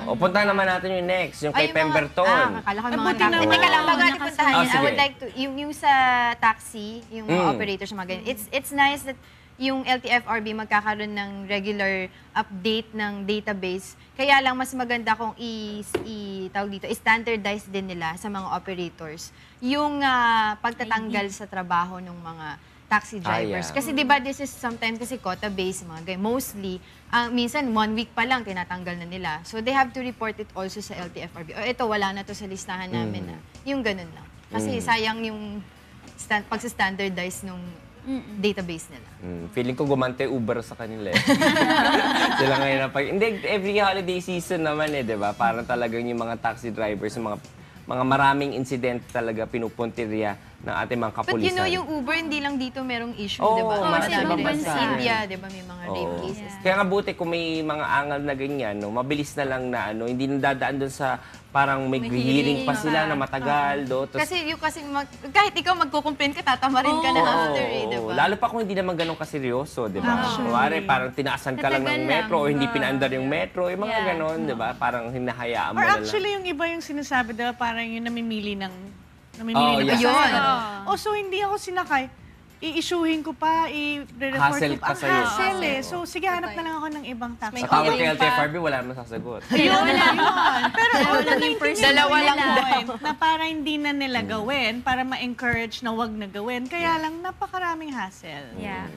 O, punta naman natin yung next, yung kay Pemberton. Akala ko yung Mabuti mga na. taxi. Teka lang, bago natin puntahan Oh, yun, I sige. would like to, yung sa taxi, yung mga operators, mga ganyan, it's nice that yung LTFRB magkakaroon ng regular update ng database. Kaya lang mas maganda kung tawag dito, standardize din nila sa mga operators yung pagtatanggal sa trabaho ng mga taxi drivers. yeah. Kasi 'di ba this is sometimes kasi quota based mga ganyan. Mostly minsan 1 week pa lang tinatanggal na nila. So they have to report it also sa LTFRB. O ito wala na to sa listahan namin na. Yung ganun lang. Kasi sayang yung pagsa-standardize nung database nila. Feeling ko gumante Uber sa kanila eh. Sila ngayon na hindi, every holiday season naman eh, di ba? Parang talagang yung mga taxi drivers, yung mga maraming incident talaga pinupuntirya ng ating mga kapulisan. But you know, yung Uber, hindi lang dito merong issue, Oo, di ba? marami Madami ibang rin bansa. sa India, di ba, may mga rape Oo. cases. Kaya nga buti kung may mga angal na ganyan, no, mabilis na lang na hindi nadadaan doon sa parang may hearing pa sila na matagal. Kasi kahit ikaw magkukomplain ka, tatamarin ka na after, di ba? Lalo pa kung hindi naman ganun kaseryoso, di ba? Kumari, parang tinaasan ka lang ng metro o hindi pinaandar yung metro, yung mga ganon, di ba? Parang hinahayaan mo Or na lang. actually, yung iba yung sinasabi, diba, parang yung namimili ng yeah. pasahero. O, so hindi ako sinakay. I-issuehin ko pa, i-report Hassle ko pa. pa sa'yo. Hassle eh. So, sige, hanap na lang ako ng ibang taxi. Sa tawag kay LTFRB, wala naman sasagot. Ayun, ayun. Pero lang yung person. Dalawa lang gawin, na para hindi na nila gawin, para ma-encourage na wag na gawin. Kaya lang, napakaraming hassle. Yeah.